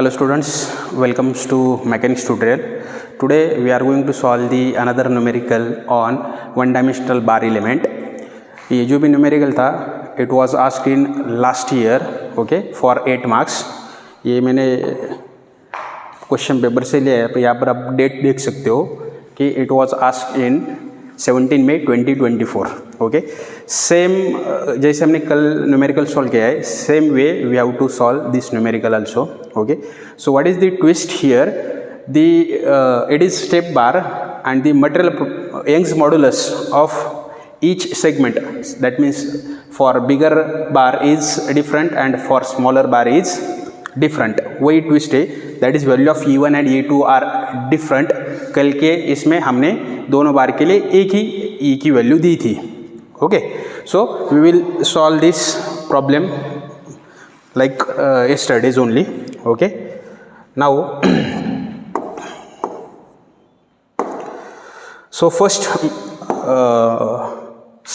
Hello students, welcome to mechanics tutorial. Today we are going to solve the another numerical on one dimensional bar element. ये जो भी numerical था it was asked in last year, okay, for 8 marks. ये मैंने question paper से लिया है, तो यहाँ पर आप डेट देख सकते हो कि it was asked in 17 May 2024. Okay same जैसे हमने कल न्यूमेरिकल सॉल्व किया है, same way we have to solve this numerical also. Okay, so what is the twist here? It is step bar and the material Young's modulus of each segment, that means for bigger bar is different and for smaller bar is different. वही twist है, that is value of E1 and E2 are different. कल के इसमें हमने दोनों बार के लिए एक ही E की वैल्यू दी थी. Okay, so we will solve this problem like yesterday's only. Okay, now so first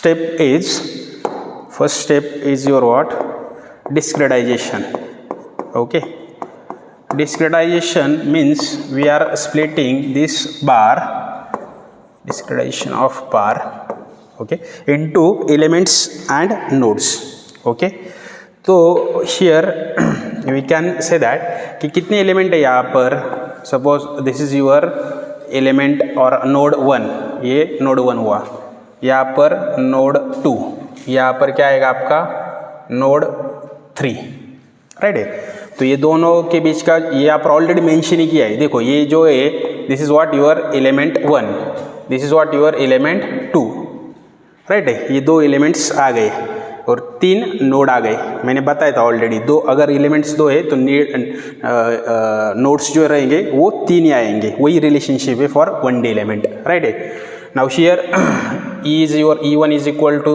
step is your what? Discretization. Okay, discretization means we are splitting this bar, discretization of bar, okay, into elements and nodes. Okay, तो here we can say that कि कितने element है यहाँ पर. Suppose this is your element और node 1, ये node 1 हुआ. यहाँ पर नोड 2, यहाँ पर क्या आएगा आपका नोड 3, राइट है. तो ये दोनों के बीच का ये आप ऑलरेडी मेंशन ही किया है. देखो ये जो है this is what your element 1, this is what your element 2, right है. ये दो एलिमेंट्स आ गए और 3 नोड आ गए. मैंने बताया था ऑलरेडी, दो अगर एलिमेंट्स दो है तो नोड्स जो रहेंगे वो 3 ही आएंगे. वही रिलेशनशिप है for one D element, right है. Now here E1 is equal to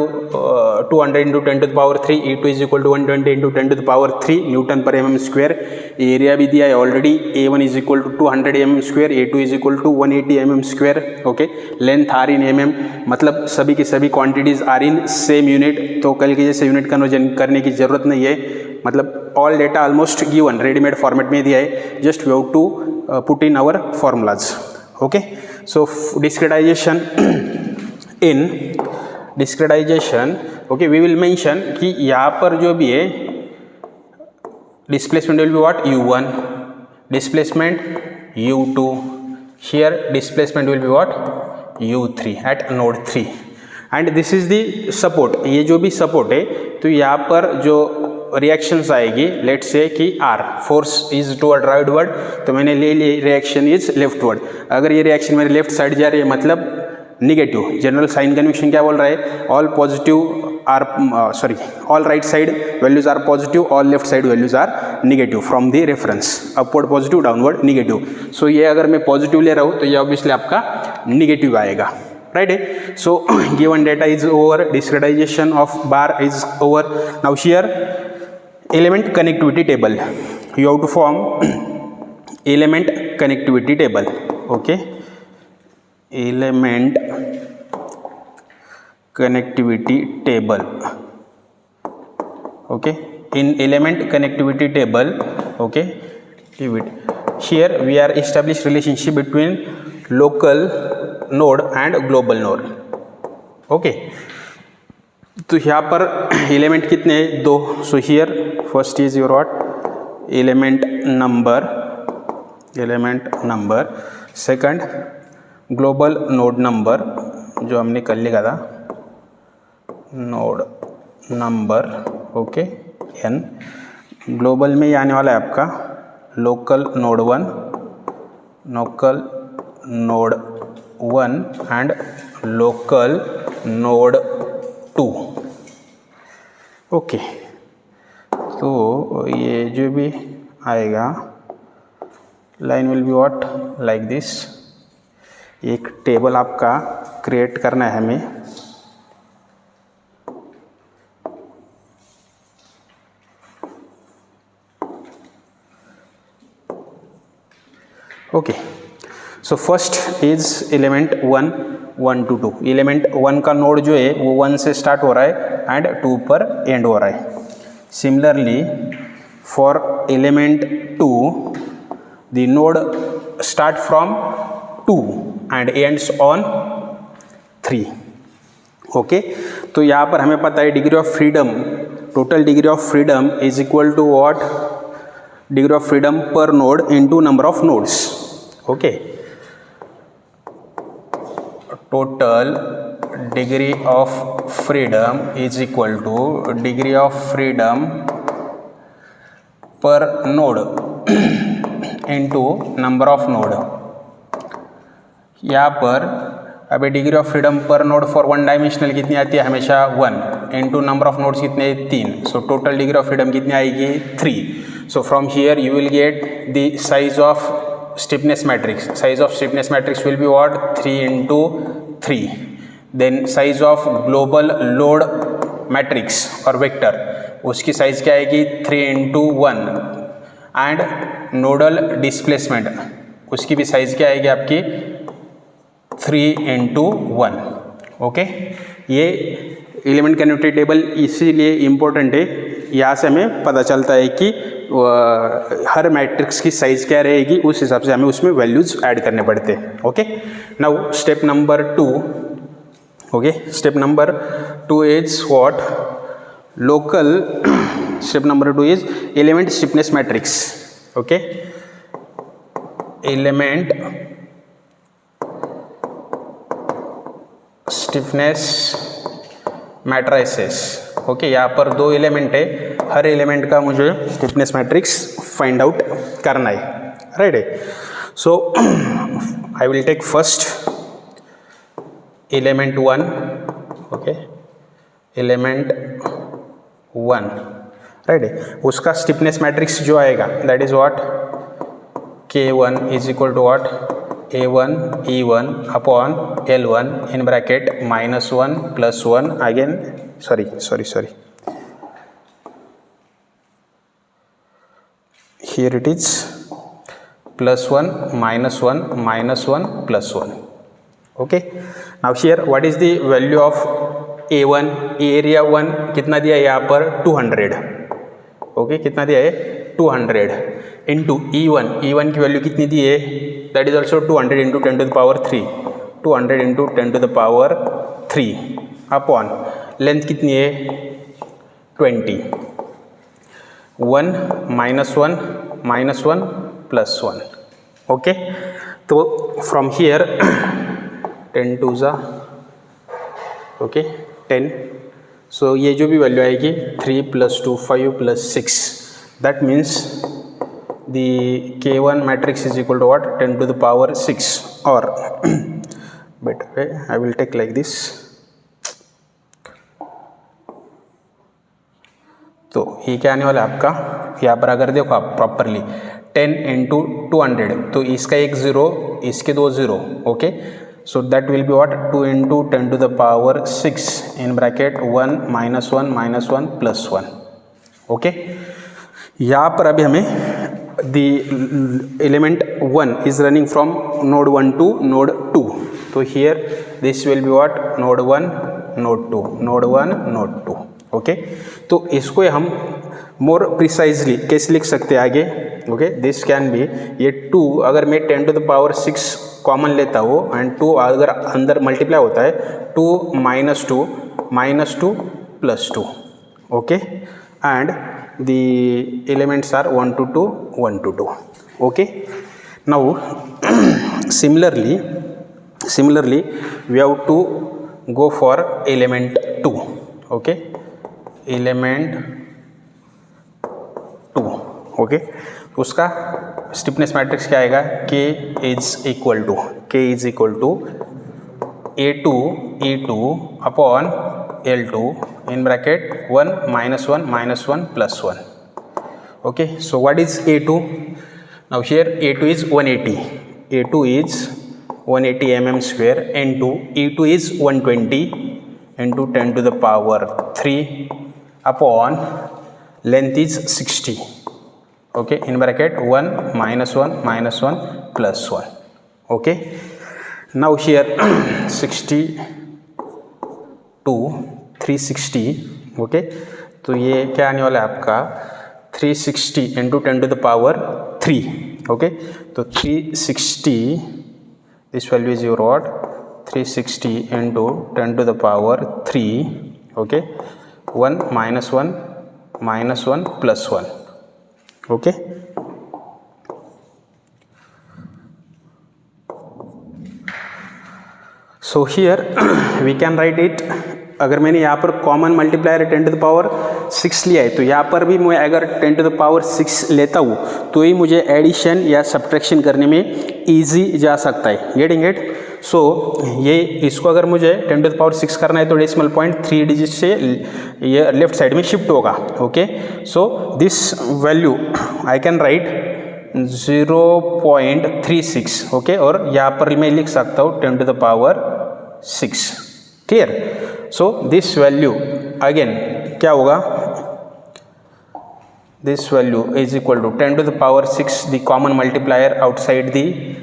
200 into 10 to the power 3, E2 is equal to 120 into 10 to the power 3 newton पर mm स्क्वायर. एरिया भी दिया है already, A1 is equal to 200 mm square, A2 is equal to 180 mm square. Okay, length are in mm, मतलब सभी की सभी quantities are in same unit. तो कल के जैसे यूनिट कन्वर्जन करने की जरूरत नहीं है, मतलब all data almost given readymade format में दिया है. Just we have to put in our formulas. Okay, so discretization in discretization, okay, we will mention कि यहाँ पर जो भी है displacement will be what U1, displacement U2, here displacement will be what U3 at node 3 and this is the support. ये जो भी support है तो यहाँ पर जो रिएक्शंस आएगी, लेट्स से कि R force is toward rightward, तो मैंने ले ली रिएक्शन इज लेफ्टवर्ड. अगर ये रिएक्शन मेरे लेफ्ट साइड जा रही है मतलब निगेटिव. जनरल साइन कन्वेंशन क्या बोल रहा है? All positive are all right side values are positive, all left side values are negative from the reference, upward positive downward negative. So ये अगर मैं पॉजिटिव ले रहा हूँ तो ये ऑब्वियसली आपका निगेटिव आएगा, राइट है. So given data is over, discretization of bar is over. Now here element connectivity table, you have to form element connectivity table. Okay, element connectivity table. Okay, in element connectivity table, okay, here we are establish relationship between local node and global node. Okay, तो यहाँ पर element कितने हैं? 2. So here first is your what element number, second global node number जो हमने कल लिखा था, node number. Okay, n. Global में ये आने वाला है आपका local node 1 and local node 2. Okay, तो ये जो भी आएगा line will be what like this. एक टेबल आपका क्रिएट करना है हमें. Okay, so first is element 1 to 2. Element 1 का नोड जो है वो 1 से स्टार्ट हो रहा है एंड 2 पर एंड हो रहा है. Similarly for element 2 the node start from 2 and ends on 3. Okay, तो यहाँ पर हमें पता है degree of freedom, total degree of freedom is equal to what, degree of freedom per node into number of nodes. Okay, total degree of freedom is equal to degree of freedom per node into number of node. यहाँ पर अभी degree of freedom per node for one dimensional कितनी आती है, हमेशा 1 into number of nodes कितने, 3. So total degree of freedom कितनी आएगी, 3. So from here you will get the size of stiffness matrix. Size of stiffness matrix will be what, 3 into 3. Then size of global load matrix और vector, उसकी size क्या आएगी, 3 into 1. And nodal displacement, उसकी भी size क्या आएगी आपकी, 3 into 1. Okay, ये एलिमेंट कनेक्टिविटी टेबल इसीलिए इम्पोर्टेंट है, यहाँ से हमें पता चलता है कि हर मैट्रिक्स की साइज क्या रहेगी, उस हिसाब से हमें उसमें वैल्यूज ऐड करने पड़ते हैं. Okay, now step number 2. Okay, step number 2 is what, local. Step number 2 is element stiffness matrix. Okay, element stiffness matrices. Okay, यहाँ पर 2 एलिमेंट है, हर एलिमेंट का मुझे स्टिफनेस मैट्रिक्स फाइंड आउट करना है. राइट है, so I will take first element 1. Okay, element 1. Right है, उसका स्टिफनेस मैट्रिक्स जो आएगा that is what, K1 is equal to what, A1 E1 upon L1 in bracket -1 +1 again, sorry, here it is +1 -1 -1 +1. okay, now here what is the value of A1, area 1 कितना दिया है यहाँ पर, 200. Okay, कितना दिया है, 200 इंटू E1 की value कितनी दी है, that is also 200 into 10 to the power 3, 200 into 10 to the power 3 upon length कितनी है, 20. 1 -1 -1 +1. ओके, तो फ्रॉम हियर 10 टू ज़ा, ओके 10. सो ये जो भी वैल्यू आएगी 3 + 2 5 + 6, that means the K1 matrix is equal to what, 10 to the power 6, or better way I will take like this. तो ये क्या आने वाला है आपका, यहाँ पर अगर देखो आप प्रॉपरली 10 इंटू 200, तो इसका एक 0, इसके 2 0. Okay, so that will be what, 2 into 10 to the power 6 in bracket 1 -1 -1 +1. Okay, यहाँ पर अभी हमें the element 1 is running from node 1 to node 2. So here this will be what, node 1 node 2 node 1 node 2. Okay, तो इसको हम more precisely कैसे लिख सकते हैं आगे. ओके, दिस कैन बी, ये 2 अगर मैं 10 टू द पावर 6 कॉमन लेता हूँ एंड 2 अगर अंदर मल्टीप्लाई होता है, 2 -2 -2 +2. Okay, and the elements are 1 to 2 1 to 2. okay, now similarly we have to go for element 2. okay, element 2. okay, उसका स्टिफनेस मैट्रिक्स क्या आएगा, K is equal to A2 E2 upon L2 in bracket 1 -1 -1 +1. okay, so what is A2? now here A2 is 180. A2 is 180 mm square into E2 is 120 into 10 to the power 3 upon length is 60. okay, in bracket 1 -1 -1 +1. okay, now here 60 to 360. Okay, तो ये क्या आने वाला है आपका 360 into 10 to the power 3. Okay, तो 360, this value is your what, 360 into 10 to the power 3. Okay, 1 minus 1 minus 1 plus 1. Okay, so here we can write it. अगर मैंने यहाँ पर common multiplier 10 to the power 6 लिया है, तो यहाँ पर भी मैं अगर 10 टू द पावर 6 लेता हूँ तो ही मुझे एडिशन या सब्ट्रैक्शन करने में इजी जा सकता है. Getting it? सो ये इसको अगर मुझे 10 टू द पावर 6 करना है तो डेसिमल पॉइंट 3 डिजिट से ये लेफ्ट साइड में शिफ्ट होगा. Okay, so this value I can write 0.36. Okay, और यहाँ पर मैं लिख सकता हूँ 10 to the power 6. Clear? So this value again क्या होगा, this value is equal to 10 to the power 6 the common multiplier outside the,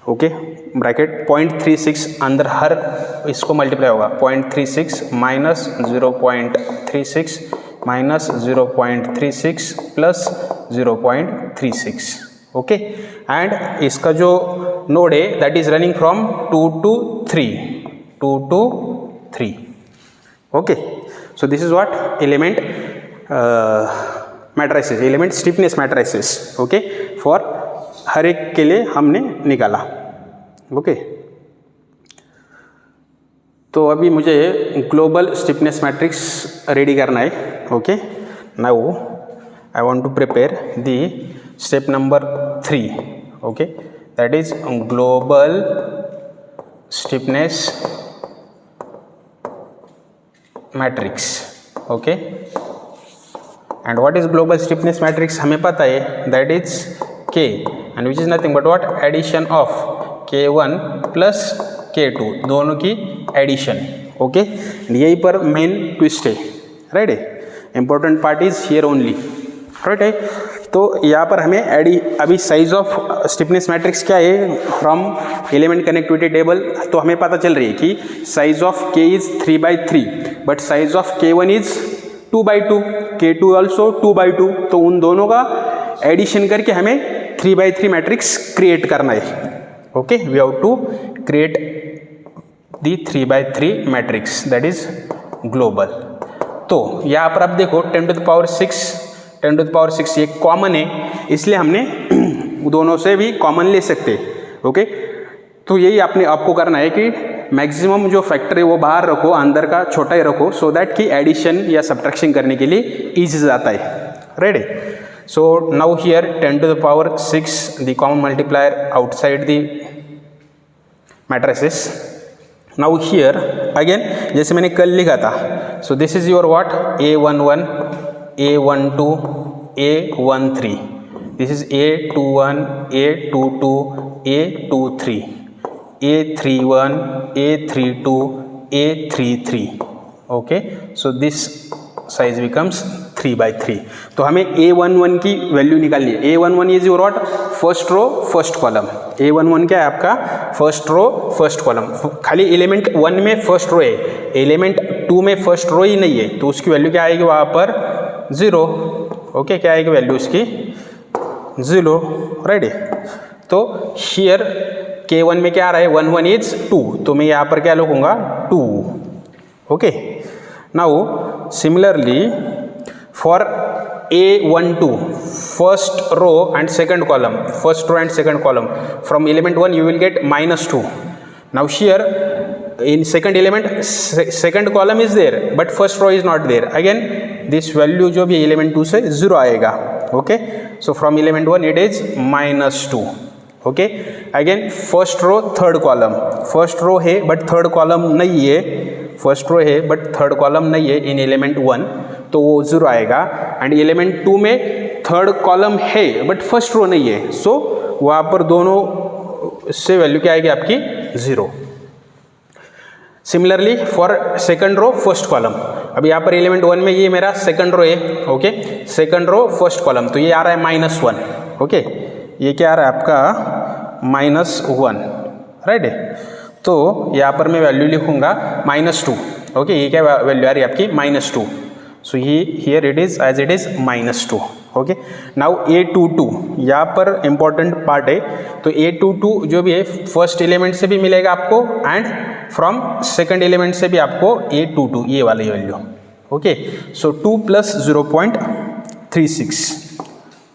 okay, bracket 0.36 अंदर हर इसको मल्टीप्लाई होगा. 0.36 minus 0.36 minus 0.36 plus 0.36. Okay, and इसका जो नोड है that is running from 2 to 3. Okay, so this is what element matrices, element stiffness matrices. Okay, for her एक के लिए हमने निकाला. ओके, तो अभी मुझे ग्लोबल स्टिफनेस मैट्रिक्स रेडी करना है. Okay, now I want to prepare the step number 3. Okay, that is global stiffness matrix. Okay, and what is global stiffness matrix हमें पता है, that is K and which is nothing but what, addition of K1 plus K2, दोनों की addition. Okay, यहीं पर main twist है. Right है, important part is here only. Right है, तो यहाँ पर हमें अभी साइज ऑफ स्टिफनेस मैट्रिक्स क्या है फ्रॉम एलिमेंट कनेक्टिविटी टेबल, तो हमें पता चल रही है कि size of K is 3/3 but size of K1 is 2/2, K2 also 2/2. तो उन दोनों का एडिशन करके हमें 3/3 मैट्रिक्स क्रिएट करना है. Okay, we have to create the 3/3 matrix that is global. तो यहाँ पर आप देखो 10 टू द पावर 6 ये कॉमन है, इसलिए हमने दोनों से भी कॉमन ले सकते. ओके, तो यही आपको करना है कि मैक्सिमम जो फैक्टर है वो बाहर रखो, अंदर का छोटा ही रखो, सो दैट कि एडिशन या सब्ट्रैक्शन करने के लिए ईजी जाता है. Ready? So now here 10 to the power 6 the common multiplier outside the matrices. Now here again जैसे मैंने कल लिखा था, so this is your what, A11, A12, A13. This is A21, A22, A23, A31, A32, A33. Okay, so this size becomes 3/3. तो हमें A11 की value निकालनी है. A11 is your what, first row first column. A11 क्या है आपका, first row first column. खाली element 1 में फर्स्ट रो है, एलिमेंट 2 में फर्स्ट रो ही नहीं है, तो उसकी वैल्यू क्या आएगी वहाँ पर, 0. ओके, क्या आएगी वैल्यू इसकी, 0. रेडी? तो हियर K1 में क्या आ रहा है, 1 1 इज 2, तो मैं यहाँ पर क्या लिखूँगा, 2. Okay, now similarly for A12 first row and second column, first row and second column from element 1 you will get -2. Now here in second element second column is there but first row is not there. Again this value जो भी element 2 से 0 आएगा. Okay, so from element 1 it is -2. Okay, again first row third column, first row है but third column नहीं है, first row है but third column नहीं है इन एलिमेंट 1, तो वो 0 आएगा. एंड एलिमेंट 2 में थर्ड कॉलम है बट फर्स्ट रो नहीं है, सो वहाँ पर दोनों से वैल्यू क्या आएगी आपकी, 0. Similarly for second row first column, अब यहाँ पर एलिमेंट 1 में ये मेरा सेकंड रो है. Okay, second row first column, तो ये आ रहा है -1. ओके, ये क्या आ रहा है आपका -1. राइट है, तो यहाँ पर मैं वैल्यू लिखूँगा -2. ओके, ये क्या वैल्यू आ रही है आपकी, -2. सो ये here it is as it is -2. Okay. Now A22 यहाँ पर इंपॉर्टेंट पार्ट है, तो A22 जो भी है फर्स्ट एलिमेंट से भी मिलेगा आपको एंड फ्रॉम सेकंड एलिमेंट से भी आपको A22 ये वाली वैल्यू, ओके। सो 2 प्लस 0.36,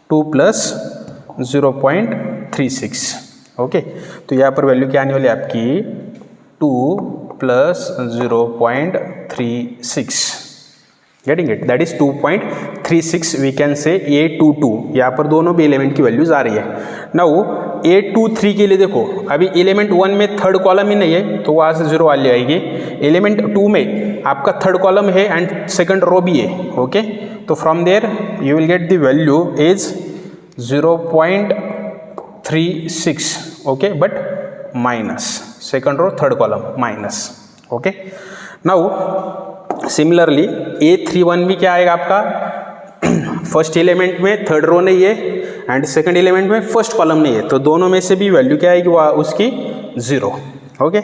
2 प्लस 0.36, ओके। तो यहाँ पर वैल्यू क्या आने वाली है आपकी 2 plus 0.36, getting it, that is 2.36 we can say A22। यहाँ पर दोनों भी एलिमेंट की वैल्यूज आ रही है। नाउ A23 के लिए देखो, अभी एलिमेंट 1 में थर्ड कॉलम ही नहीं है तो वहाँ से 0 वाली आएगी। एलिमेंट 2 में आपका थर्ड कॉलम है एंड सेकंड रो भी है, ओके। तो from there you will get the value is 0.36, okay, but minus second row third column minus, okay. Now similarly A31 भी क्या आएगा आपका, फर्स्ट एलिमेंट में थर्ड रो नहीं है एंड सेकंड एलिमेंट में फर्स्ट कॉलम नहीं है, तो दोनों में से भी वैल्यू क्या आएगी वह उसकी 0, okay.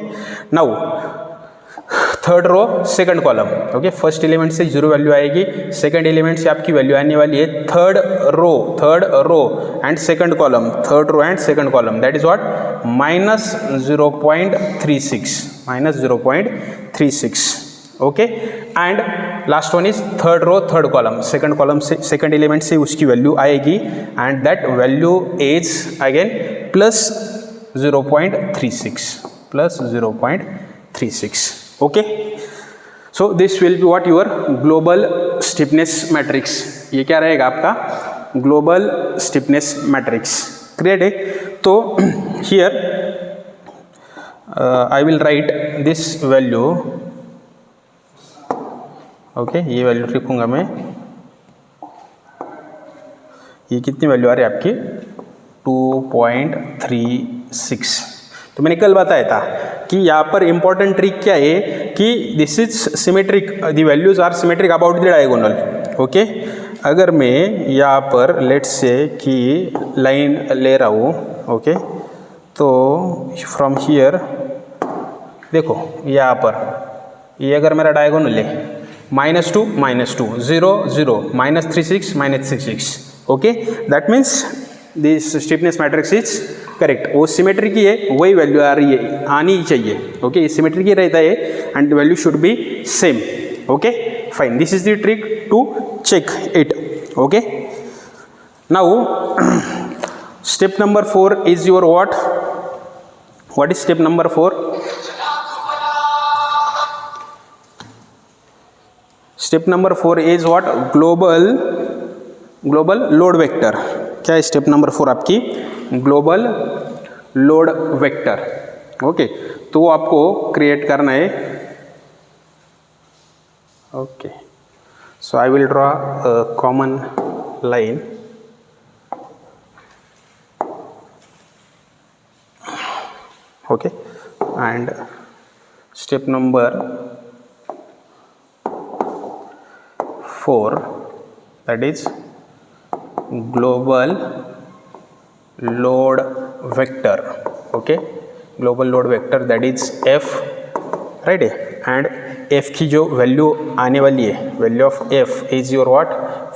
Now third row second column, okay, first element से 0 वैल्यू आएगी, सेकंड एलिमेंट से आपकी वैल्यू आने वाली है third row and second column, third row and second column, that is what minus 0.36, okay. And last one is third row third column, second column से second element से उसकी value आएगी and that value is again plus 0.36, okay. So this will be what your global stiffness matrix, ये क्या रहेगा आपका global stiffness matrix, clear है। तो here I will write this value, okay, ये वैल्यू लिखूंगा मैं, ये कितनी वैल्यू आ रही है आपकी 2.36। तो मैंने कल बताया था कि यहाँ पर इंपॉर्टेंट ट्रिक क्या है कि this is symmetric, the values are symmetric about the diagonal, okay. अगर मैं यहाँ पर लेट्स से कि लाइन ले रहा हूँ, ओके, तो फ्रॉम हियर देखो यहाँ पर ये अगर मेरा डायगोनल है -2 -2 0 0 -36 -36, okay, that means this stiffness matrix is correct. वो सिमेट्री की है वही वैल्यू आ रही है, आनी ही चाहिए, ओके, ये सिमेट्री की रहता है and value should be same, okay, fine. This is the trick to check it, okay. Now step number 4 is your what is step number 4? Step number 4 is what? Global load vector। क्या है step number 4 आपकी? Global load vector, okay. तो वो आपको create करना है, okay. So I will draw a common line, okay, and step number 4, that is global load vector, okay, global load vector, that is F, right, and F की जो value आने वाली है, value of F is your what,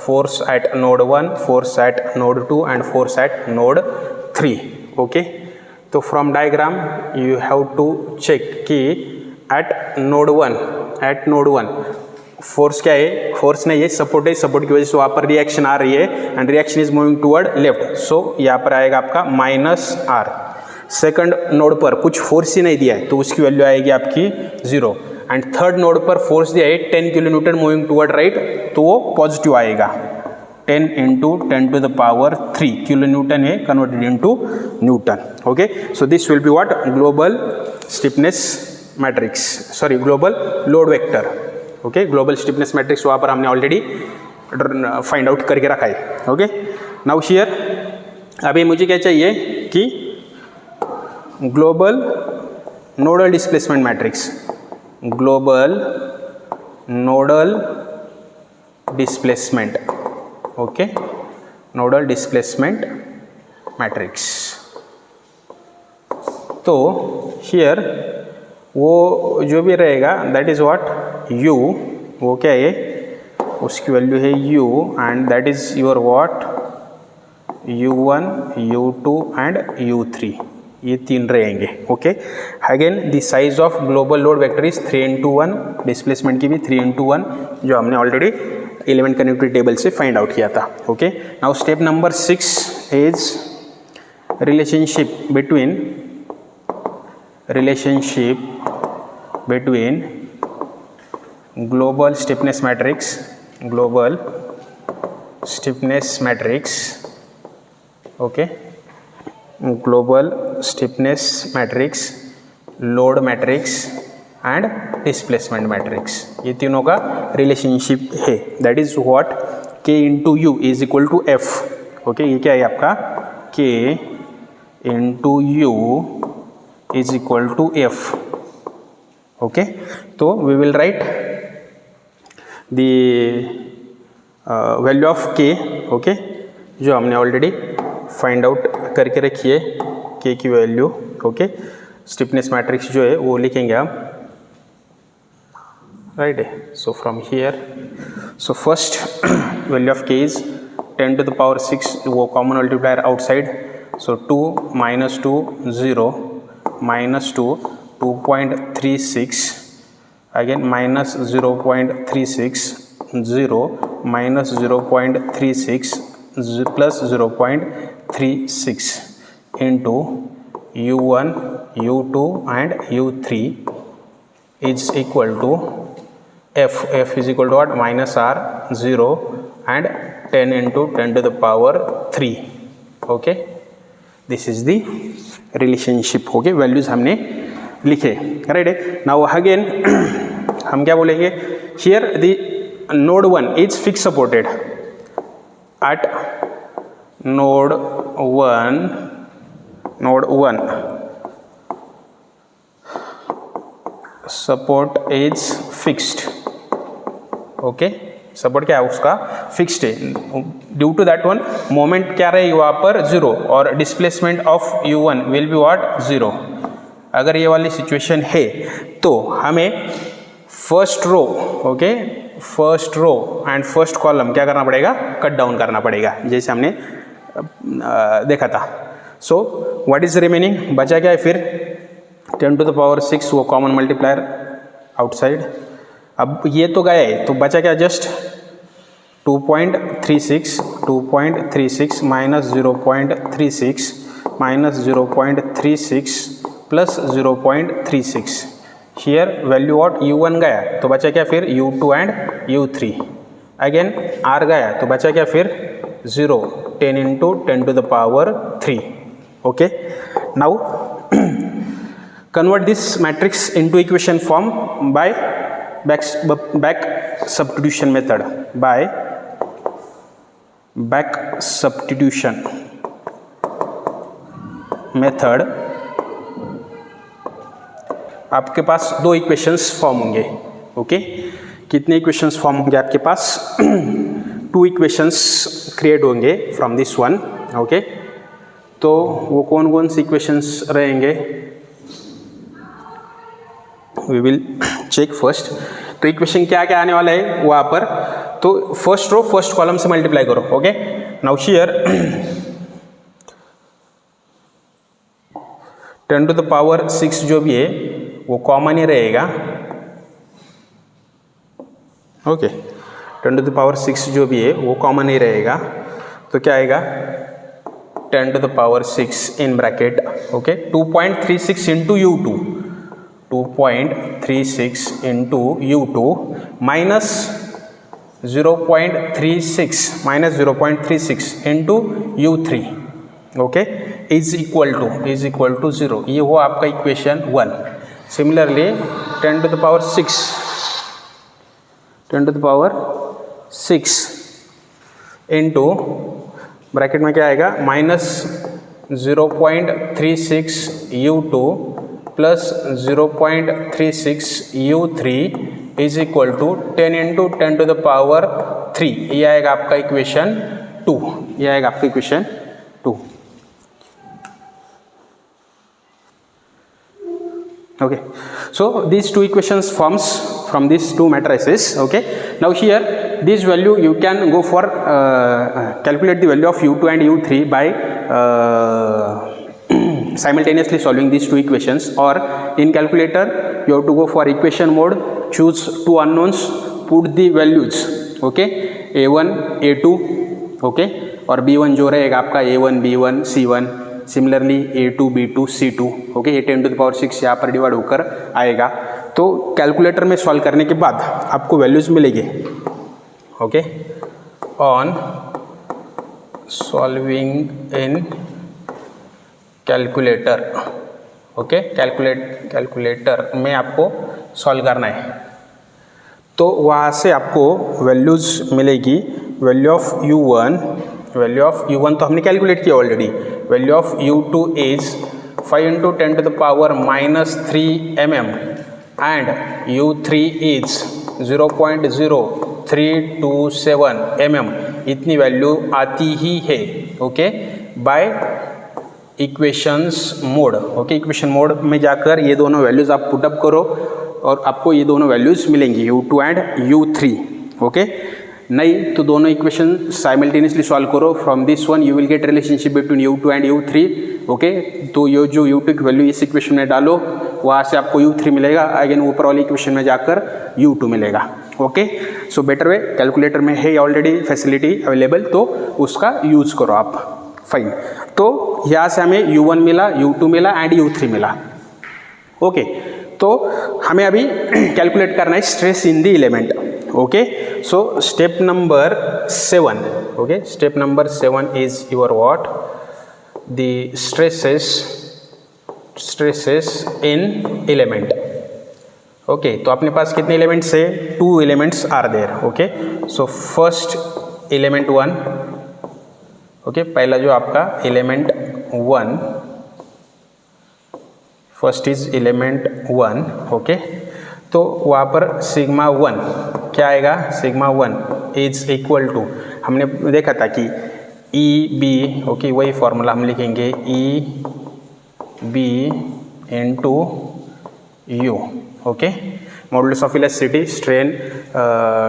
force at node 1, force at node 2 and force at node 3, okay. तो from diagram you have to check कि at node 1 force क्या है, force नहीं है, सपोर्ट है, सपोर्ट की वजह से वहाँ पर रिएक्शन आ रही है and reaction is moving toward left, so यहाँ पर आएगा आपका -R। सेकंड नोड पर कुछ फोर्स ही नहीं दिया है तो उसकी वैल्यू आएगी आपकी 0 एंड थर्ड नोड पर फोर्स दिया है 10 kilo Newton moving toward right, तो वो पॉजिटिव आएगा, 10 × 10⁻³ किलो न्यूटन है converted into Newton, okay. So this will be what global stiffness matrix, sorry global load vector, okay. Global stiffness matrix वहाँ पर हमने ऑलरेडी फाइंड आउट करके रखा है, ओके। नाउ हियर अभी मुझे क्या चाहिए कि global nodal displacement matrix, global nodal displacement, okay, nodal displacement matrix. तो हियर वो जो भी रहेगा दैट इज व्हाट u, वो क्या है, उसकी वैल्यू है u and that is your what U1, U2 and U3, ये 3 रहेंगे. Okay, again the size of global load vector is 3×1, displacement की भी 3×1 जो हमने ऑलरेडी एलिमेंट कनेक्टिविटी टेबल से फाइंड आउट किया था. Okay, now step number 6 is relationship between global stiffness matrix, okay, global stiffness matrix, load matrix and displacement matrix. ये तीनों का रिलेशनशिप है. That is what K into U is equal to F. ओके, ये क्या है आपका K into U is equal to F. Okay, तो we will write the value of K. Okay, जो हमने ऑलरेडी फाइंड आउट करके रखी है K की वैल्यू. ओके, स्टिफनेस मैट्रिक्स जो है वो लिखेंगे हम, राइट है. सो from here, so first value of K is 10 to the power 6, वो common multiplier outside. So 2 minus 2 0 minus 2 2.36, again minus 0.36 0 minus 0.36 plus 0.36 into U1, U2 and U3 is equal to F. F is equal to what? Minus R 0 and 10 into 10 to the power 3. Okay, this is the relationship. Okay, values हमने लिखे, right है. Now again हम क्या बोलेंगे, here the node 1 is fix supported at node 1 support is fixed. Okay, support क्या है उसका fixed है. Due to that one moment क्या रहेगी वहाँ पर 0 और displacement of U1 will be what 0. अगर ये वाली सिचुएशन है तो हमें first row, okay, first row and first column क्या करना पड़ेगा, कट डाउन करना पड़ेगा, जैसे हमने देखा था. सो व्हाट इज रिमेनिंग, बचा क्या है फिर 10 to the power 6, वो कॉमन मल्टीप्लायर आउटसाइड. अब ये तो गया है, तो बचा क्या, just 2.36 minus 0.36 minus 0.36 plus 0.36. Here value what U1 गया, तो बचा क्या फिर U2 and U3. Again R गया, तो बचा क्या फिर 0, 10 into 10 to the power 3. Okay, now convert this matrix into equation form by back substitution method. By back substitution method आपके पास 2 इक्वेशंस फॉर्म होंगे. ओके, कितने इक्वेशंस फॉर्म होंगे आपके पास 2 इक्वेशंस क्रिएट होंगे फ्रॉम दिस वन. ओके, तो वो कौन कौन सी इक्वेशंस रहेंगे, वी विल चेक फर्स्ट. तो इक्वेशन क्या क्या आने वाला है वहाँ पर, तो फर्स्ट रो फर्स्ट कॉलम से मल्टीप्लाई करो. Okay, now here 10 to the power 6 जो भी है वो कॉमन ही रहेगा. ओके, 10 to the power 6 जो भी है वो कॉमन ही रहेगा. तो क्या आएगा 10 to the power 6 in bracket. Okay, 2.36 into U2, 2.36 into U2 minus 0.36 into U3. Okay, is equal to 0. ये हुआ आपका equation 1. Similarly 10 to the power 6 into bracket में क्या आएगा minus 0.36 U2 plus 0.36 U3 is equal to 10 into 10 to the power 3. ये आएगा आपका equation 2. ये आएगा आपका equation 2. Okay, so these 2 equations forms from these 2 matrices. Okay, now here this value you can go for calculate the value of u2 and u3 by simultaneously solving these two equations, or in calculator you have to go for equation mode, choose two unknowns, put the values, okay, a1 a2, okay, और b1 जो रहेगा आपका a1 b1 c1, similarly a2 b2 c2, okay, ये 10 to the power 6 यहाँ पर divide होकर आएगा। तो कैलकुलेटर में सॉल्व करने के बाद आपको वैल्यूज मिलेगी, okay, on solving in calculator, okay, calculator में आपको सॉल्व करना है। तो वहाँ से आपको वैल्यूज मिलेगी, वैल्यू ऑफ u1 तो हमने कैलकुलेट किया already, value of u2 is 5 × 10 to the power -3 mm and u3 is 0.0327 mm, इतनी वैल्यू आती ही है, okay, by equations mode, okay, equation mode में जाकर ये दोनों वैल्यूज़ आप पुटअप करो और आपको ये दोनों वैल्यूज़ मिलेंगी u2 एंड u3, ओके। नहीं तो दोनों इक्वेशन साइमल्टेनियसली सॉल्व करो, from this one you will gate relationship between u2 and u3, okay. तो ये जो u2 की वैल्यू इस इक्वेशन में डालो, वहाँ से आपको u3 मिलेगा, अगेन ऊपर वाली इक्वेशन में जाकर u2 मिलेगा, okay. So better way, calculator में है ऑलरेडी फैसिलिटी अवेलेबल, तो उसका यूज़ करो आप, फाइन। तो यहाँ से हमें u1 मिला, u2 मिला एंड u3 मिला, ओके। तो हमें अभी कैलकुलेट करना है stress in the element, okay. So step number 7, okay, step number 7 is your what, the stresses in element, okay. तो अपने पास कितने एलिमेंट्स है, 2 elements are there, okay. So first element 1, okay, पहला जो आपका element 1, first is element 1, okay. तो वहाँ पर सिग्मा 1 क्या आएगा, सिग्मा 1 इज इक्वल टू, हमने देखा था कि ई बी, ओके, वही फॉर्मूला हम लिखेंगे, E B into U, okay, modulus of elasticity, strain,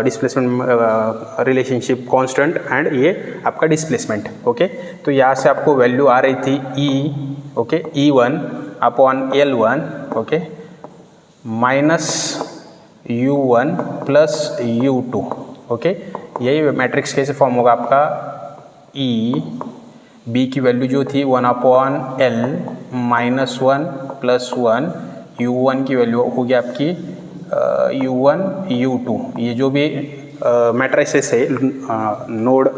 displacement relationship constant and ये आपका डिस्प्लेसमेंट, ओके। तो यहाँ से आपको वैल्यू आ रही थी E, okay, E1 upon L1, okay, minus U1 plus U2, okay. यही मैट्रिक्स कैसे फॉर्म होगा आपका, E B की वैल्यू जो थी 1 अपॉन L -1 प्लस 1, U1 की वैल्यू होगी आपकी U1 U2, ये जो भी मैट्रिसेस है नोड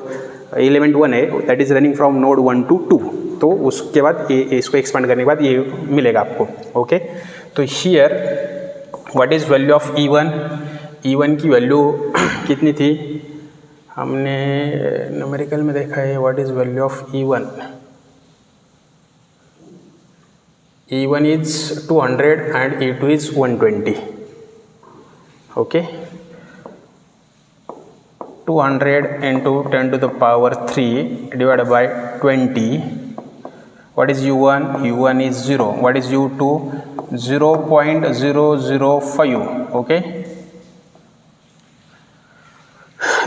एलिमेंट 1 है, that is running from node 1 to 2, तो उसके बाद ये इसको एक्सपेंड करने के बाद ये मिलेगा आपको, ओके। तो here what is value of E1, E1 की वैल्यू कितनी थी, हमने न्यूमेरिकल में देखा है, what is value of E1, E1 is 200 and E2 is 120, okay. 200 into 10 to the power 3 divided by 20, what is U1, U1 is 0, what is U2, 0.005, okay,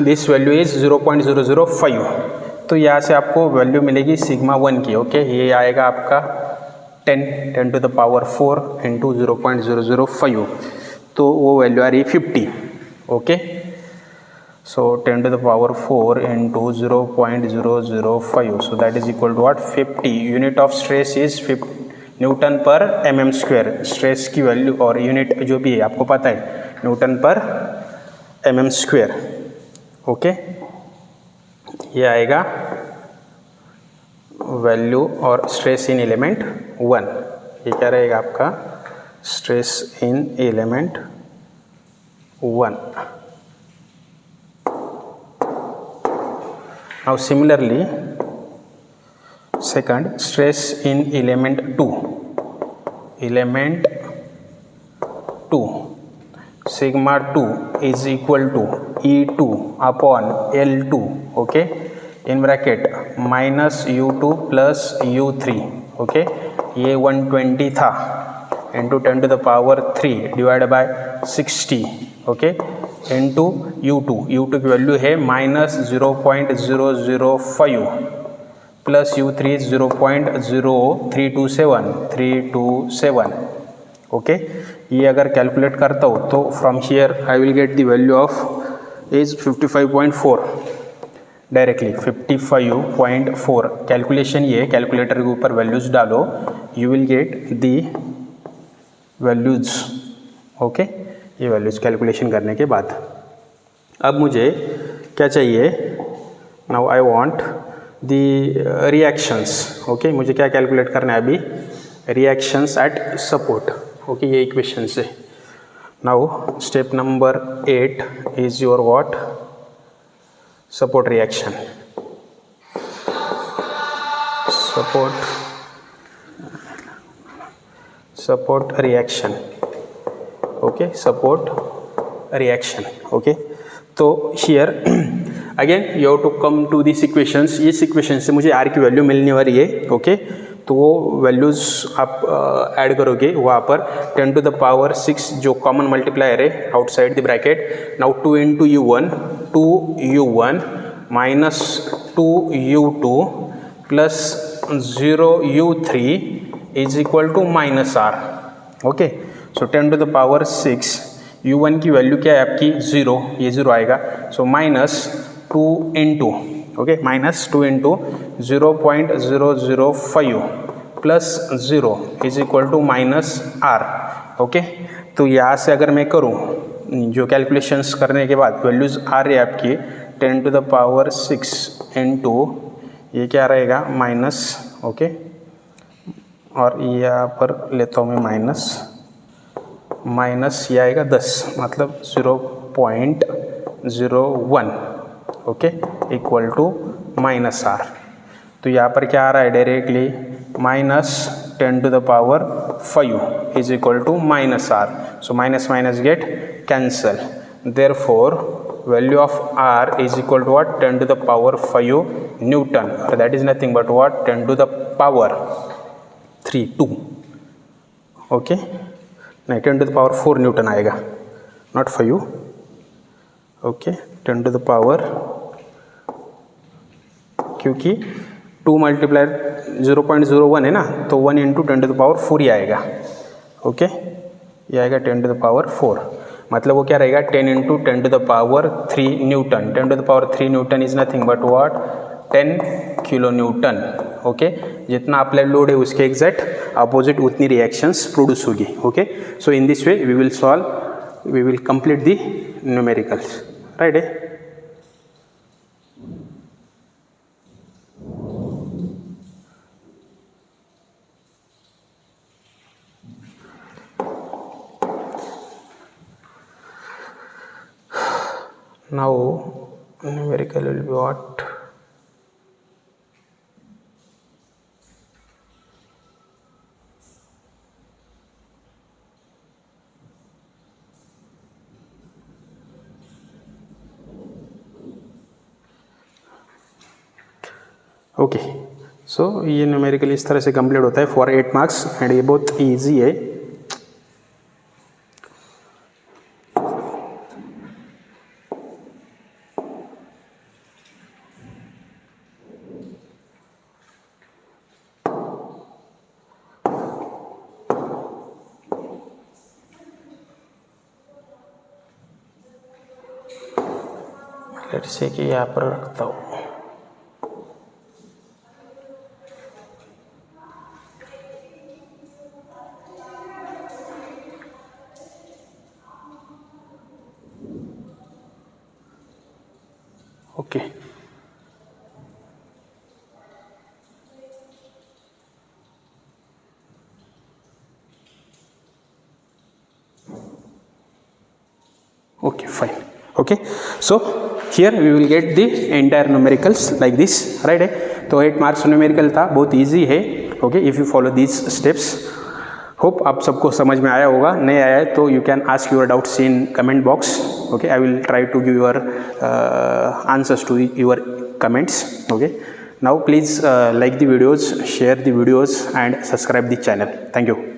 this value is 0.005। तो यहाँ से आपको वैल्यू मिलेगी sigma 1 की, okay, ये आएगा आपका 10 to the power 4 into 0.005, तो वो वैल्यू आ रही 50, okay. So 10 to the power 4 into 0.005, so that is equal to what, 50। Unit of stress is Newton पर mm स्क्वायर, स्ट्रेस की वैल्यू और यूनिट जो भी है आपको पता है, न्यूटन पर mm स्क्वायर, ओके। ये आएगा वैल्यू और स्ट्रेस इन एलिमेंट 1, ये क्या रहेगा आपका, stress in element 1। Now similarly, second, stress in element 2, sigma 2 is equal to E2 upon L2, okay, in bracket minus U2 plus U3, okay, ये 120 था into 10 to the power 3 divided by 60, okay, into U2 की value है -0.005 plus U3 is 0.0327 okay. ये अगर calculate करता हूँ तो from here I will get the value of is 55.4 directly 55.4। Calculation ये कैलकुलेटर के ऊपर वैल्यूज डालो, you will get the values okay. ये वैल्यूज कैलकुलेशन करने के बाद अब मुझे क्या चाहिए, now I want the reactions okay. मुझे क्या कैलकुलेट करना है अभी, रिएक्शंस एट सपोर्ट ओके। ये इक्वेशन से now step number 8 is your what, support reaction. Support reaction okay, support reaction okay. तो here again you have to come to this equations. इस equation से मुझे आर की वैल्यू मिलने वाली है ओके। तो वो वैल्यूज़ आप ऐड करोगे वहाँ पर 10 to the power 6 जो कॉमन मल्टीप्लायर है outside the bracket. Now 2 into U1 2U1 minus 2U2 plus 0U3 is equal to minus R okay. So 10 to the power 6 U1 की वैल्यू क्या है आपकी 0, ये 0 आएगा। So minus 2 into okay, minus 2 into 0.005 plus 0 is equal to minus R okay. तो यहाँ से अगर मैं करूँ जो कैलकुलेशंस करने के बाद वैल्यूज़ आ रही है आपकी 10 to the power 6 into ये क्या रहेगा माइनस ओके। और यहाँ पर लेता हूँ मैं माइनस ये आएगा 10 मतलब 0.01 okay equal to minus R। तो यहाँ पर क्या आ रहा है directly minus 10 to the power 5 is equal to minus R। So minus minus get cancel, therefore value of R is equal to what 10 to the power 5 newton, और that is nothing but what 10 to the power 2 okay. नहीं 10 to the power 4 newton आएगा, not 5 okay. 10 to the power क्योंकि 2 multiplier 0.01 है ना, तो 1 into 10 to the power 4 ही आएगा okay. ये आएगा 10 to the power 4 मतलब वो क्या रहेगा 10 into 10 to the power 3 newton. 10 to the power 3 newton is nothing but what 10 kilo newton okay. जितना अप्लाइड लोड है उसके एग्जैक्ट अपोजिट उतनी रिएक्शंस प्रोड्यूस होगी okay. So in this way we will complete the numericals right है। Now numerical will be what okay. So ये numerical इस तरह से कंप्लीट होता है फॉर 8 मार्क्स एंड ये बहुत इजी है। लेट्स से कि यहाँ पर रखता हूँ okay. Okay, fine. Okay, so here we will get the entire numericals like this, right? तो 8 मार्क्स न्यूमेरिकल था, बहुत इजी है okay if you follow these steps. Hope आप सबको समझ में आया होगा, नहीं आया है तो you can ask your doubts in comment box okay. I will try to give your answers to your comments okay. Now please like the videos, share the videos and subscribe the channel. Thank you.